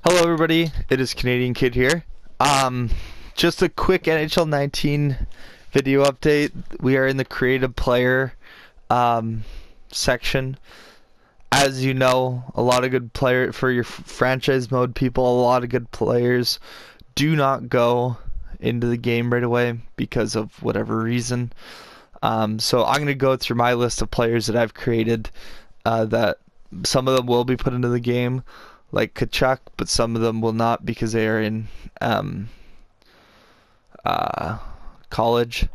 Hello, everybody. It is Canadian Kid here. Just a quick NHL19 video update. We are in the creative player section. As you know, a lot of good player for your franchise mode people. A lot of good players do not go into the game right away because of whatever reason. So I'm gonna go through my list of players that I've created. That some of them will be put into the game, like Kachuk, but some of them will not because they are in college.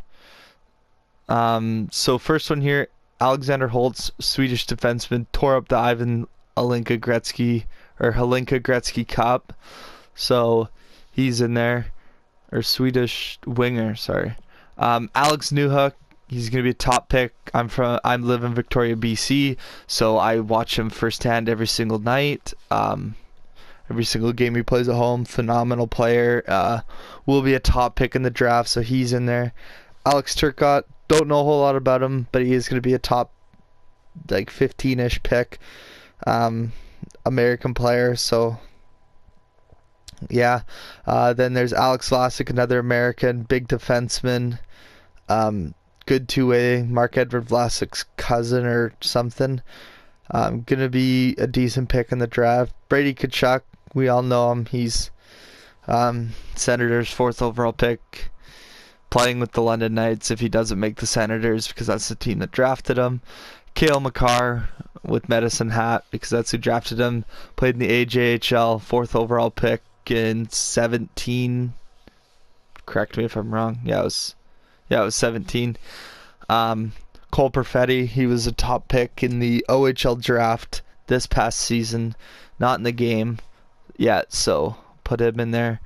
So first one here, Alexander Holtz, Swedish defenseman, tore up the Ivan Halinka Gretzky Cup. So he's in there, or Swedish winger, sorry. Alex Newhook, he's gonna be a top pick. I live in Victoria, BC, so I watch him firsthand every single night. Every single game he plays at home. Phenomenal player. Will be a top pick in the draft, so he's in there. Alex Turcotte, don't know a whole lot about him, but he is gonna be a top, like 15-ish pick. American player, so yeah. Then there's Alex Vlasic, another American, big defenseman. Good two-way, Mark-Edward Vlasic's cousin or something. Gonna be a decent pick in the draft. Brady Tkachuk, we all know him. He's Senators' 4th overall pick, playing with the London Knights if he doesn't make the Senators, because that's the team that drafted him. Cale Makar with Medicine Hat, because that's who drafted him. Played in the AJHL, 4th overall pick in 17. Correct me if I'm wrong. Yeah, it was 17. Cole Perfetti, he was a top pick in the OHL draft this past season, not in the game yet, so put him in there.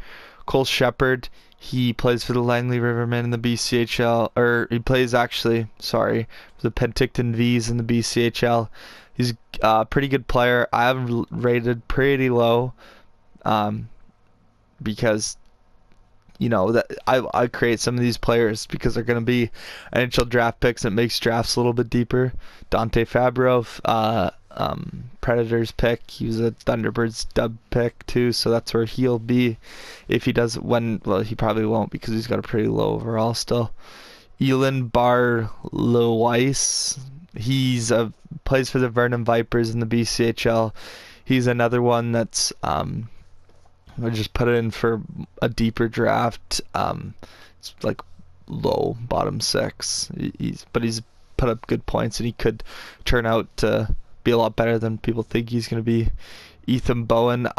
Cole Shepard, he plays for the Langley Rivermen in the BCHL, or he plays actually, sorry, the Penticton V's in the BCHL. He's a pretty good player. I have him rated pretty low, because that I create some of these players because they're going to be NHL draft picks, and it makes drafts a little bit deeper. Dante Fabro, Predators pick. He was a Thunderbirds dub pick too, so that's where he'll be if he does he probably won't because he's got a pretty low overall still. Elon Barlois, he's plays for the Vernon Vipers in the BCHL. He's another one that's I just put it in for a deeper draft. It's like low, bottom 6. He's put up good points, and he could turn out to be a lot better than people think he's going to be. Ethan Bowen,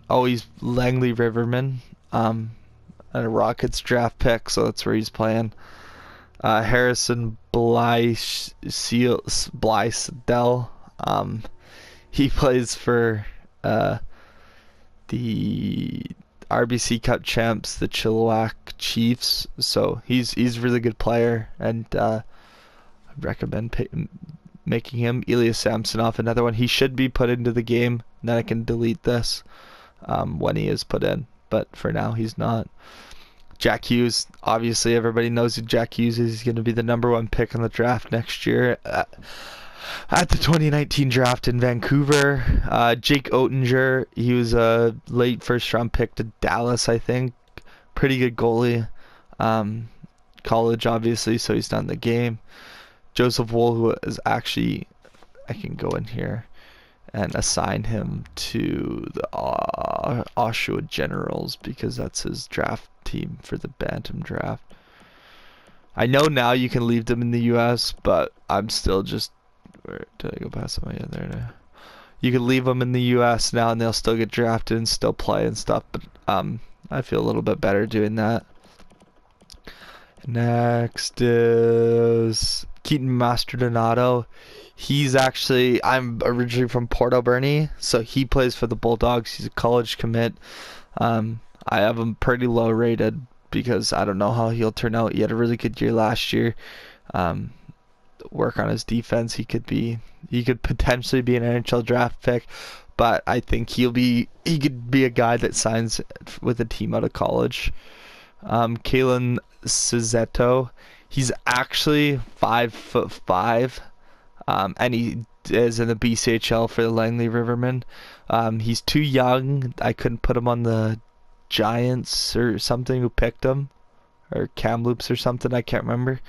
he's Langley Riverman, and a Rockets draft pick, so that's where he's playing. Harrison Blaisdell, he plays for the RBC Cup champs, the Chilliwack Chiefs. So he's a really good player, and I'd recommend making him. Ilya Samsonov, another one. He should be put into the game, and then I can delete this when he is put in. But for now, he's not. Jack Hughes, obviously everybody knows who Jack Hughes is. He's going to be the #1 pick in the draft next year. At the 2019 draft in Vancouver. Jake Oettinger, he was a late first-round pick to Dallas, I think. Pretty good goalie. College, obviously, so he's not in the game. Joseph Wool, who is actually, I can go in here and assign him to the Oshawa Generals because that's his draft team for the Bantam draft. I know now you can leave them in the U.S., but I'm still just... Where did I go past them? Yeah, there now. You can leave them in the U.S. now, and they'll still get drafted and still play and stuff. But I feel a little bit better doing that. Next is Keaton Mastrodonato. I'm originally from Port Alberni, so he plays for the Bulldogs. He's a college commit. I have him pretty low rated because I don't know how he'll turn out. He had a really good year last year. Work on his defense. He could potentially be an NHL draft pick, but I think he could be a guy that signs with a team out of college. Kalen Cizetto, he's actually 5'5", and he is in the BCHL for the Langley Rivermen. He's too young. I couldn't put him on the Giants or something who picked him, or Kamloops or something. I can't remember.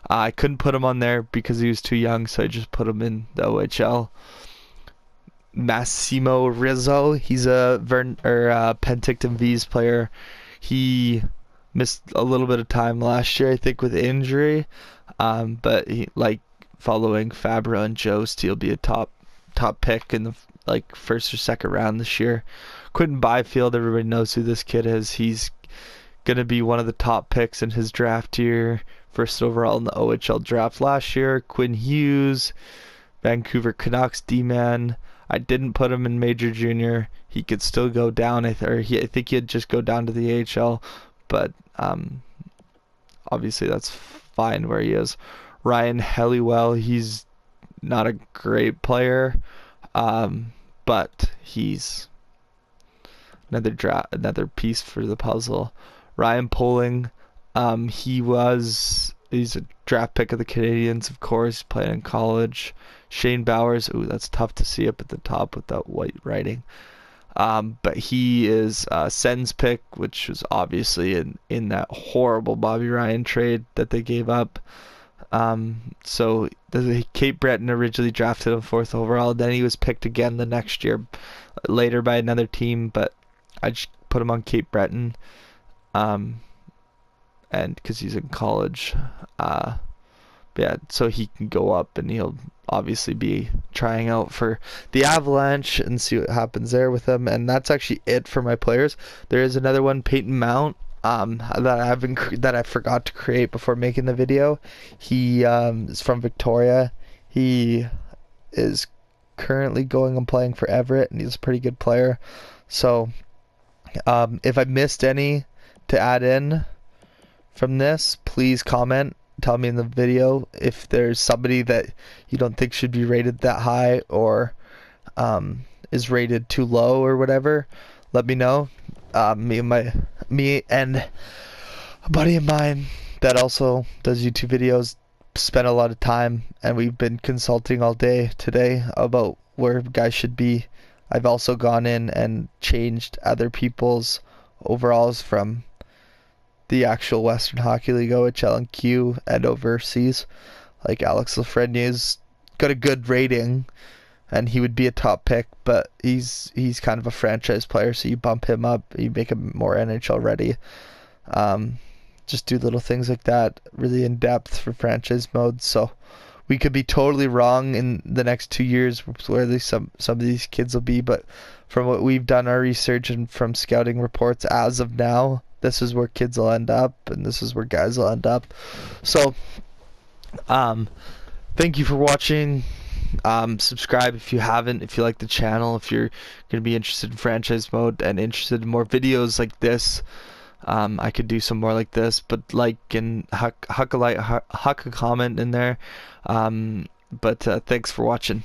I couldn't put him on there because he was too young, so I just put him in the OHL. Massimo Rizzo, he's a Penticton V's player. He missed a little bit of time last year, I think, with injury. But he, like, following Fabra and Jost, he'll be a top pick in the first or second round this year. Quentin Byfield, everybody knows who this kid is. He's gonna be one of the top picks in his draft year, first overall in the OHL draft last year. Quinn Hughes, Vancouver Canucks D-man. I didn't put him in Major Junior. He could still go down, I think he'd just go down to the AHL, but obviously that's fine where he is. Ryan Helliwell, he's not a great player, but he's another piece for the puzzle. Ryan Poling, he's a draft pick of the Canadiens, of course, playing in college. Shane Bowers, ooh, that's tough to see up at the top with that white writing. But he is Sen's pick, which was obviously in that horrible Bobby Ryan trade that they gave up. So Cape Breton originally drafted him 4th overall. Then he was picked again the next year later by another team, but I just put him on Cape Breton. And because he's in college. Yeah, so he can go up and he'll obviously be trying out for the Avalanche and see what happens there with him. And that's actually it for my players. There is another one, Peyton Mount, that I forgot to create before making the video. He is from Victoria. He is currently going and playing for Everett, and he's a pretty good player. So if I missed any to add in from this, please comment. Tell me in the video if there's somebody that you don't think should be rated that high, or is rated too low or whatever. Let me know. Me and a buddy of mine that also does YouTube videos spent a lot of time, and we've been consulting all day today about where guys should be. I've also gone in and changed other people's overalls from the actual Western Hockey League, OHL and Q, and overseas. Like Alex Lafreniere's got a good rating, and he would be a top pick, but he's kind of a franchise player, so you bump him up, you make him more NHL ready. Just do little things like that, really in depth for franchise mode. So we could be totally wrong in the next 2 years where some of these kids will be, but from what we've done our research and from scouting reports as of now, this is where kids will end up, and this is where guys will end up. So thank you for watching. Subscribe if you haven't, if you like the channel, if you're going to be interested in franchise mode and interested in more videos like this. I could do some more like this, but like and huck a comment in there. But thanks for watching.